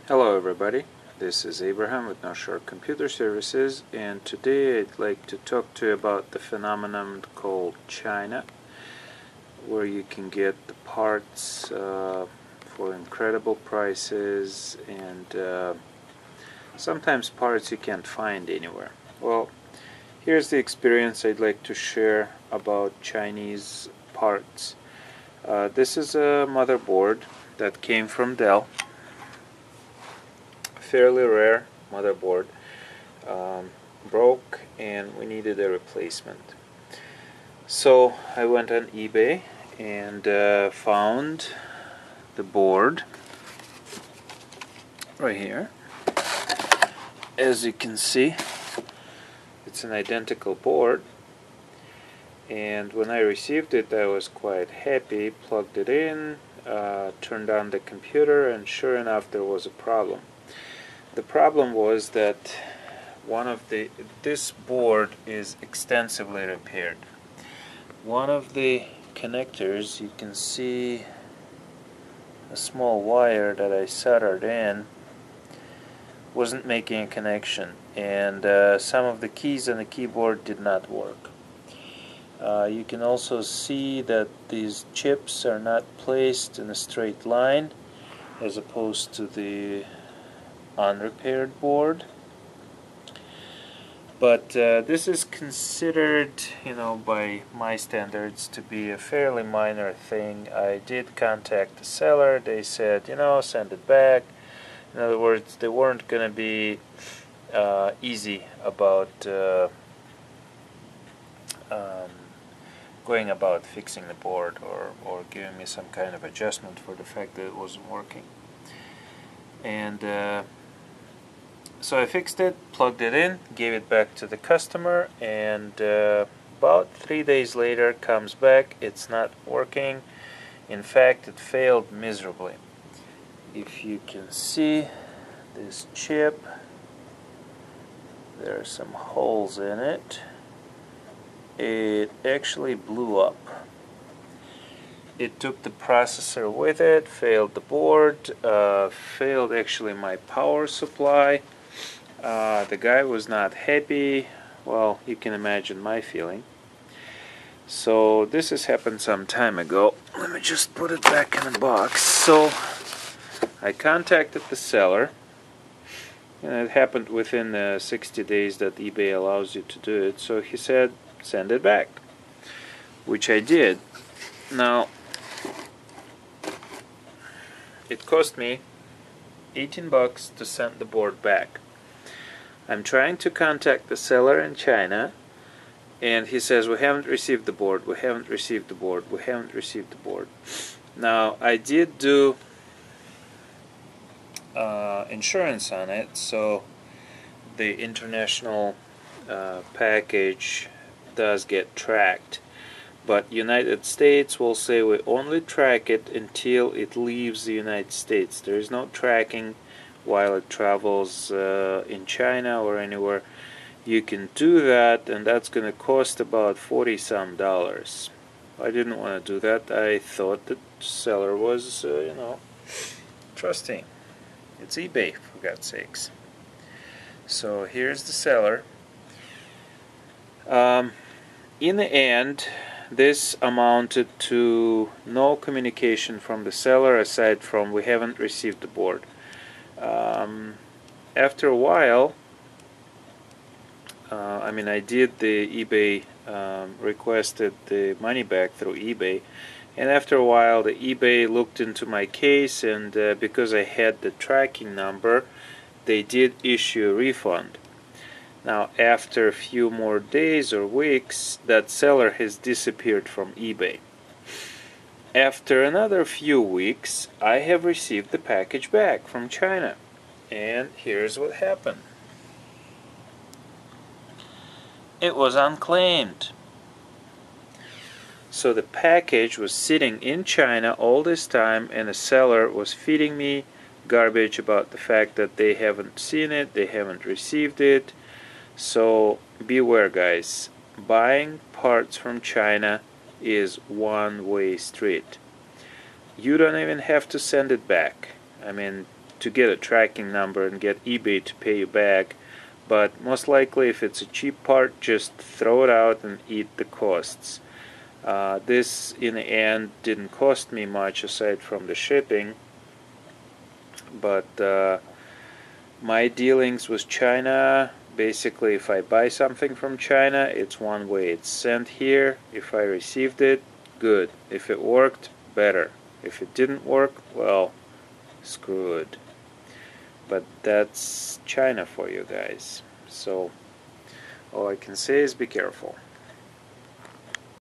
Hello everybody, this is Abraham with North Shore Computer Services, and today I'd like to talk to you about the phenomenon called China, where you can get the parts for incredible prices and sometimes parts you can't find anywhere. Well, here's the experience I'd like to share about Chinese parts. This is a motherboard that came from Dell. Fairly rare motherboard, broke and we needed a replacement. So I went on eBay and found the board right here. As you can see, it's an identical board, and when I received it I was quite happy. Plugged it in, turned on the computer, and sure enough there was a problem. The problem was that this board is extensively repaired. One of the connectors, you can see a small wire that I soldered in, wasn't making a connection, and some of the keys on the keyboard did not work. You can also see that these chips are not placed in a straight line as opposed to the unrepaired board. But this is considered, by my standards to be a fairly minor thing. I did contact the seller. They said, send it back. In other words, they weren't going to be easy about going about fixing the board or giving me some kind of adjustment for the fact that it wasn't working. And so I fixed it, plugged it in, gave it back to the customer, and about 3 days later comes back, it's not working. In fact, it failed miserably. If you can see this chip, there are some holes in it. It actually blew up. It took the processor with it, failed the board, failed actually my power supply. The guy was not happy. Well, you can imagine my feeling. So this has happened some time ago. Let me just put it back in the box. So I contacted the seller, and it happened within 60 days that eBay allows you to do it. So he said, send it back, which I did. Now, it cost me 18 bucks to send the board back. I'm trying to contact the seller in China, and he says, we haven't received the board, we haven't received the board, we haven't received the board. Now, I did do insurance on it, so the international package does get tracked. But United States will say we only track it until it leaves the United States. There is no tracking while it travels in China or anywhere. You can do that, and that's going to cost about $40-some. I didn't want to do that. I thought the seller was, trusting. It's eBay, for God's sakes. So here's the seller. In the end, this amounted to no communication from the seller aside from we haven't received the board. After a while, I did the eBay, requested the money back through eBay, and after a while the eBay looked into my case, and because I had the tracking number, they did issue a refund. Now, after a few more days or weeks, that seller has disappeared from eBay. After another few weeks, I have received the package back from China. And here's what happened. It was unclaimed. So the package was sitting in China all this time, and the seller was feeding me garbage about the fact that they haven't seen it, they haven't received it. So beware, guys. Buying parts from China is one-way street. You don't even have to send it back. to get a tracking number and get eBay to pay you back. But most likely, if it's a cheap part, just throw it out and eat the costs. This in the end didn't cost me much aside from the shipping, but my dealings with China, basically if I buy something from China, it's one way. It's sent here. If I received it, good. If it worked, better. If it didn't work, well, screw it. But that's China for you guys. So all I can say is be careful.